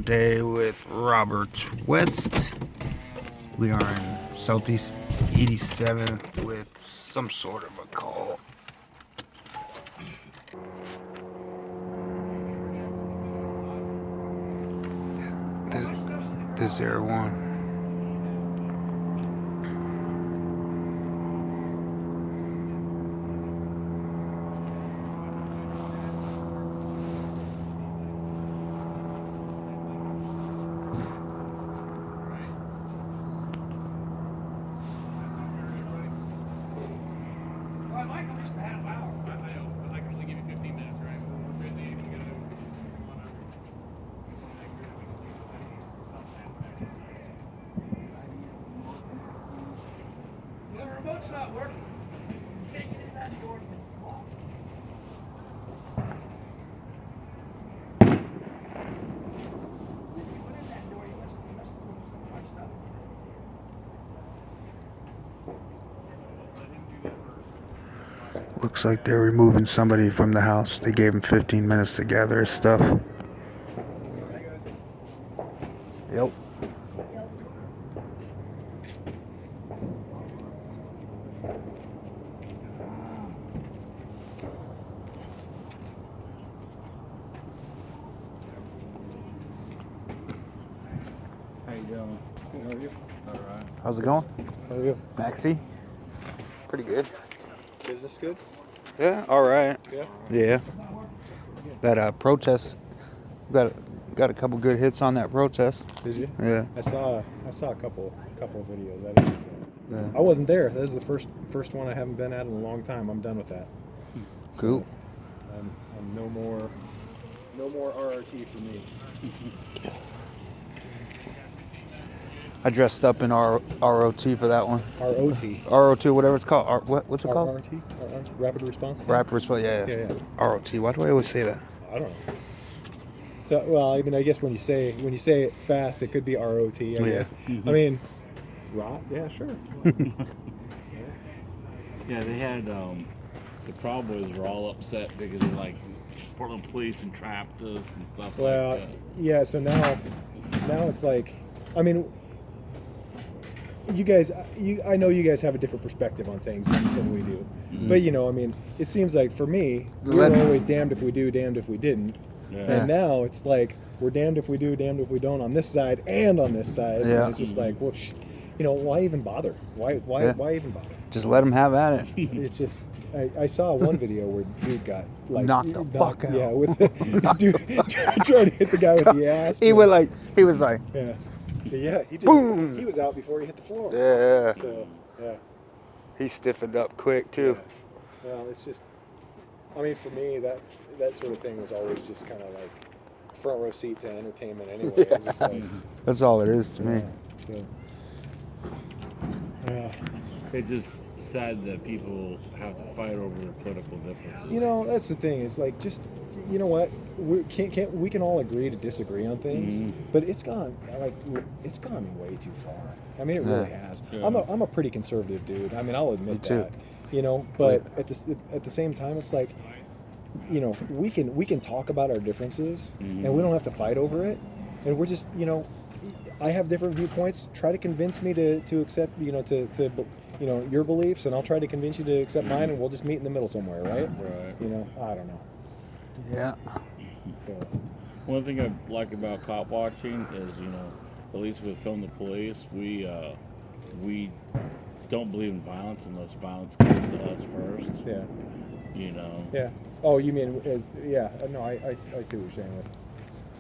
Day with Robert West. We are in Southeast 87th with some sort of a call. This Air One. Remote's not working. You can't get in that door. It's locked. If you went in that door, you must have put some hard stuff. Looks like they're removing somebody from the house. They gave him 15 minutes to gather his stuff. Yep. How you doing? How are you? All right. How's it going? How are you? Maxie? Pretty good. Business good? Yeah, all right. Yeah. Yeah. That protest, got a couple good hits on that protest. Did you? Yeah. I saw a couple of videos. I didn't. Yeah. I wasn't there. This is the first one I haven't been at in a long time. I'm done with that. Cool. I'm no more RRT for me. I dressed up in ROT for that one. ROT. ROT, whatever it's called. What's it called? RRT? Rapid response time? Rapid response. Yeah. ROT. Why do I always say that? I don't know. So, well, I mean, I guess when you say it fast, it could be ROT. I guess. Mm-hmm. I mean, rot. Yeah, sure. Yeah, they had the Proud Boys were all upset because like Portland police entrapped us and stuff Well, like that. yeah. So now it's like, I mean, you guys, I know you guys have a different perspective on things than we do, but I mean, it seems like for me, we were always damned if we do, damned if we didn't, and now it's like we're damned if we do, damned if we don't on this side and on this side. Yeah. And it's just like, well, why even bother? Why even bother? Just let them have at it. It's just, I saw one video where dude got like Knocked the fuck out. Yeah, with the dude trying to hit the guy with the ass. He was like, Yeah. Yeah, he Boom! was out before he hit the floor. yeah. So, yeah. He stiffened up quick too. Well, it's just, I mean, for me, that sort of thing was always just kind of like front row seat to entertainment anyway. It was just like, That's all it is to me. So, yeah. It's just sad that people have to fight over their political differences. That's the thing. It's like, just, you know what? We can all agree to disagree on things, but it's gone way too far. I mean, it really has. Yeah. I'm a pretty conservative dude. I mean, I'll admit Me too. that. But at the same time, it's like, we can talk about our differences, and we don't have to fight over it. And we're just, I have different viewpoints. Try to convince me to accept, your beliefs, and I'll try to convince you to accept mine, and we'll just meet in the middle somewhere, right? Right. I don't know. Yeah. So, One thing I like about cop watching is, at least with Film the Police, we don't believe in violence unless violence comes to us first. yeah. Yeah. Oh, you mean no, I see what you're saying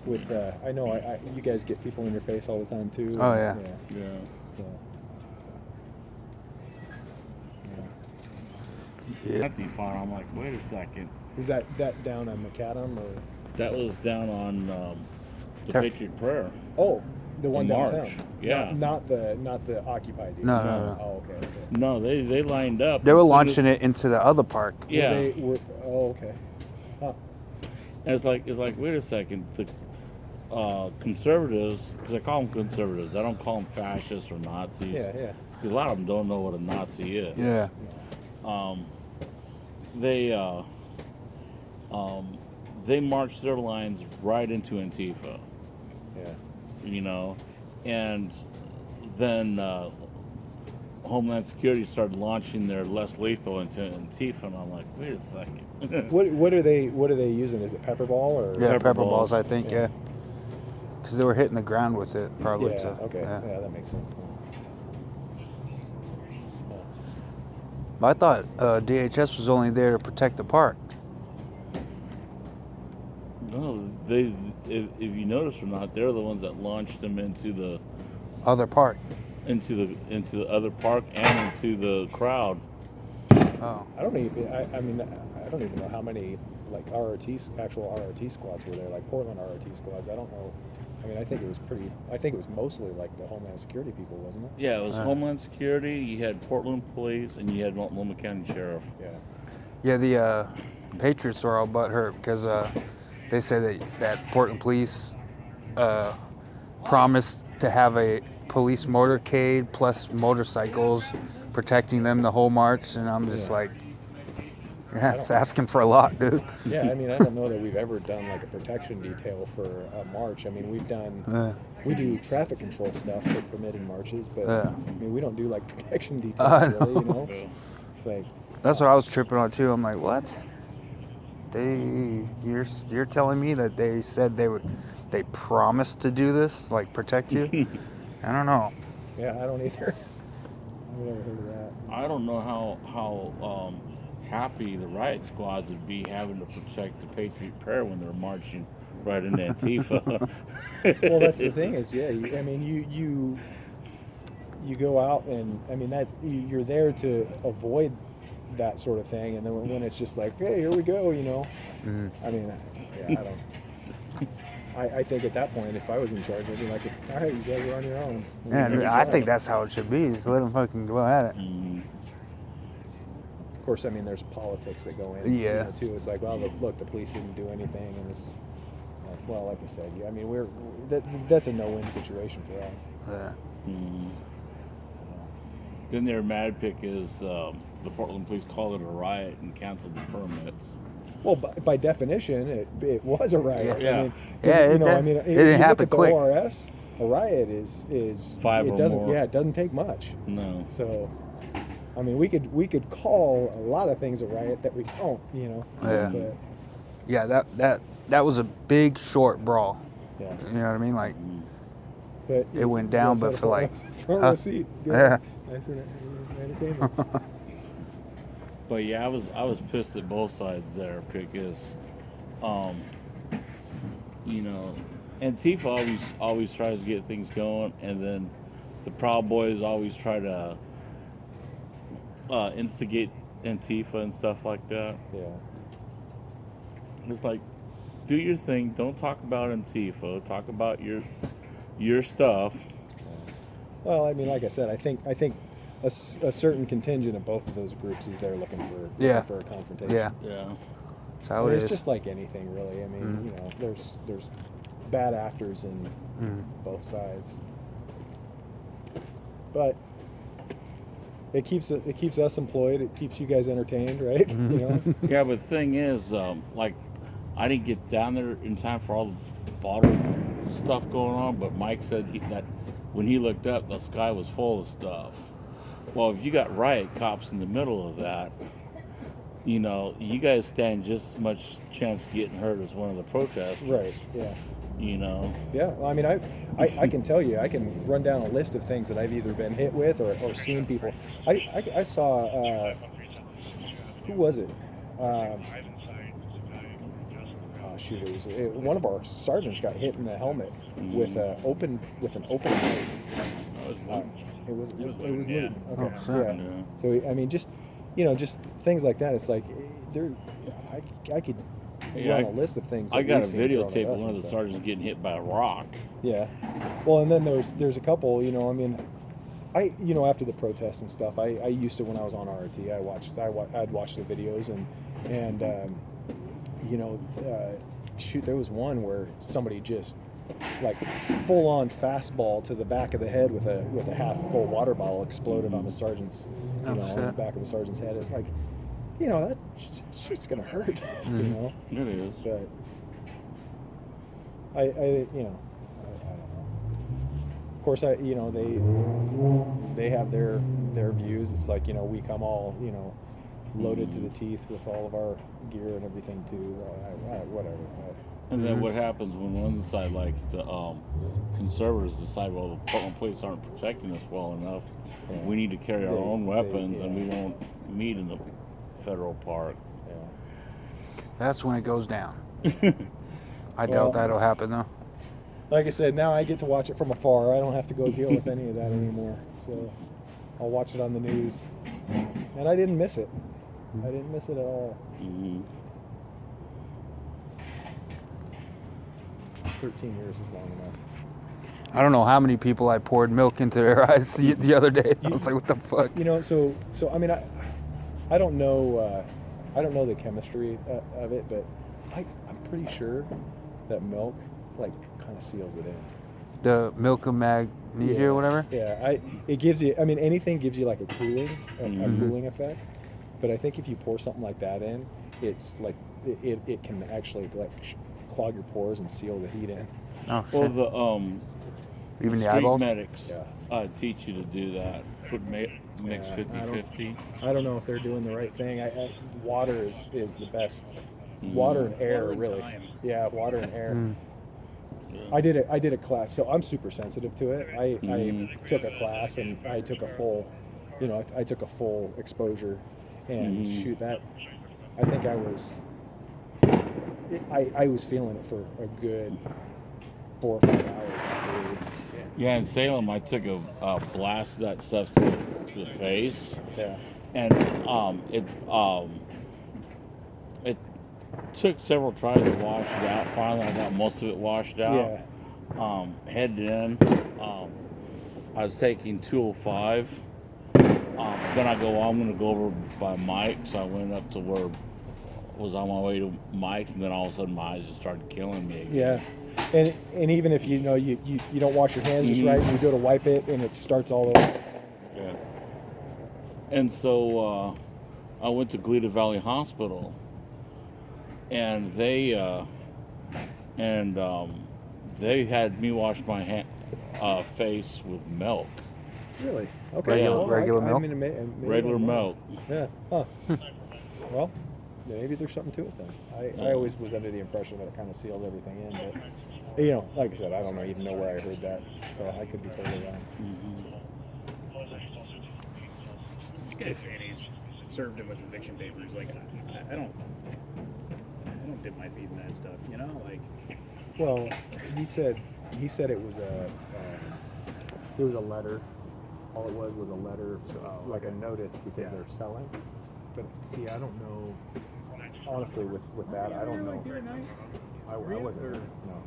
with I know you guys get people in your face all the time too. Oh, yeah. Yeah. So, Yeah. That's the fun. I'm like, wait a second. is that down on McAdam or? That was down on the Patriot Prayer. Oh, the one In March. downtown. Yeah. Not the occupied. No. Oh, okay. No, they lined up. They were as soon launching as- it into the other park. Yeah. Oh, okay. Huh. And it's like wait a second, the conservatives, because I call them conservatives, I don't call them fascists or Nazis. Yeah. Because a lot of them don't know what a Nazi is. Yeah. They marched their lines right into Antifa. Yeah. you know, and then Homeland Security started launching their less lethal into Antifa, and I'm like, wait a second. What are they using? Is it pepper ball or? Yeah, Pepper pepper balls. balls, I think. Yeah. Yeah. Because they were hitting the ground with it, probably. Yeah. too. Okay. Yeah. Yeah, that makes sense. Then. I thought DHS was only there to protect the park. No, they. If you notice or not, they're the ones that launched them into the Other park. into the other park and into the crowd. Oh. I don't even. I mean, I don't even know how many like actual RRT squads were there, like Portland RRT squads. I don't know. I mean, I think it was mostly like the Homeland Security people, wasn't it? Yeah, it was Homeland Security. You had Portland Police, and you had Multnomah County Sheriff. Yeah. Yeah, the Patriots were all butthurt because they said that Portland Police promised to have a police motorcade plus motorcycles protecting them the whole march, and I'm just Yeah. like, that's asking for a lot, dude. Yeah, I mean, I don't know that we've ever done like a protection detail for a march. I mean, we do traffic control stuff for permitted marches, but Yeah. I mean, we don't do like protection details I really, you know. know? It's like, That's what I was tripping on too. I'm like, what? You're telling me that they said they promised to do this, like protect you? I don't know. yeah, I don't either. I've never heard of that. I don't know how happy the riot squads would be having to protect the Patriot Prayer when they're marching right into Antifa. Well, that's the thing is, yeah, I mean, you go out and, I mean, you're there to avoid that sort of thing, and then when it's just like, hey, here we go, you know. Mhm. I mean, yeah, I don't. I think at that point, if I was in charge, I'd be like, all right, you guys are on your own. Yeah, You I try. think that's how it should be. Just let them fucking go at it. Mm. Of course, I mean, there's politics that go in. Yeah. You know, too. It's like, well, look, the police didn't do anything, and it's, well, like I said, yeah, I mean, that's a no-win situation for us. Yeah. Mm. Then their mad pick is the Portland Police called it a riot and canceled the permits. Well, by definition, it was a riot. Yeah. I mean, 'cause, Yeah, you know, it I mean, if didn't you look happen at the quick. ORS, a riot is Five it or doesn't more. yeah, it doesn't take much. No. So, I mean, we could call a lot of things a riot that we don't, you know. Yeah. But, Yeah, that was a big short brawl. yeah. You know what I mean? Like, But It went down, you but for like- front row seat. Good. Yeah. Nice entertainment. But yeah, I was pissed at both sides there because, you know, Antifa always tries to get things going, and then the Proud Boys always try to instigate Antifa and stuff like that. Yeah. It's like, do your thing. Don't talk about Antifa. Talk about your stuff. Well, I mean, like I said, I think a certain contingent of both of those groups is there looking for a confrontation. yeah, Yeah. that's I how mean, it it's is. just like anything, really. I mean, Mhm. you know, there's bad actors in Mhm. both sides, but it keeps us employed. It keeps you guys entertained, right? Mm-hmm. You know. Yeah, but the thing is, like, I didn't get down there in time for all the bottle stuff going on, but Mike said that when he looked up, the sky was full of stuff. Well, if you got riot cops in the middle of that, you know, you guys stand just as much chance of getting hurt as one of the protesters. Right. Yeah. You know. Yeah. Well, I mean, I can tell you, I can run down a list of things that I've either been hit with or seen people. I saw who was it? Shoot, one of our sergeants got hit in the helmet with an open knife. It was Newton. Okay. Oh, shit. Yeah. Yeah. So I mean, just things like that. It's like I could Yeah, run a list of things. That I got a we've seen thrown at videotape of us one and of the stuff. sergeants getting hit by a rock. Yeah. Well, and then there's a couple. You know, I mean, after the protests and stuff, I used to when I was on RRT. I'd watch the videos and shoot, there was one where somebody just like full on fastball to the back of the head with a half full water bottle exploded on the sergeant's on the shit. back of the sergeant's head. It's like, that shit's gonna hurt. You know. It is. But I don't know. of course, they have their views. It's like, we come all, loaded to the teeth with all of our gear and everything too. Whatever. And then what happens when one side, like the conservatives, decide, well, the Portland police aren't protecting us well enough. Yeah. We need to carry our own weapons, and we yeah. won't meet in the federal park. Yeah. That's when it goes down. I Well, doubt that'll happen though. Like I said, now I get to watch it from afar. I don't have to go deal with any of that anymore. So I'll watch it on the news. And I didn't miss it. I didn't miss it at all. Mm-hmm. 13 years is long enough. I don't know how many people I poured milk into their eyes the other day. I was like, what the fuck? So I mean, I don't know the chemistry of it, but I'm pretty sure that milk like kind of seals it in. The milk of magnesia or whatever? Yeah, it gives you. I mean, anything gives you like a cooling effect, but I think if you pour something like that in, it's like it can actually like clog your pores and seal the heat in. Oh, Well, shit. the Even the street eyeballs? medics Yeah. teach you to do that. Put mix Yeah, 50-50. I don't know if they're doing the right thing. Water is the best. Water and air, Water and really. time. Yeah, water and air. Mm. I did a class, so I'm super sensitive to it. I took a class and I took a full, I took a full exposure, and shoot, that I think I was feeling it for a good 4 or 5 hours afterwards. Yeah, in Salem, I took a blast of that stuff to the face, Yeah. and it took several tries to wash it out. Finally, I got most of it washed out. Yeah. Head in. I was taking 205. Then I go, I'm going to go over by Mike's. I went up to where I was on my way to Mike's, and then all of a sudden my eyes just started killing me again. Yeah. And even if you don't wash your hands just right, and you go to wipe it, and it starts all over. Yeah. And so I went to Glida Valley Hospital, and they had me wash my face with milk. Really? Okay. Regular milk? Regular milk. Yeah. Huh. Well, maybe there's something to it then. I always was under the impression that it kind of seals everything in, but like I said, I don't even know where I heard that, so I could be totally wrong. This guy's saying he's served him with eviction papers. Like, I don't dip my feet in that stuff. Well, he said it was a letter. All it was a letter, like a notice, because they're selling. But see, I don't know. Honestly, with that, I don't know. I wasn't there. No.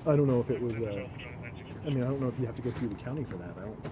I don't know if it was. I don't know if you have to go through the county for that. I don't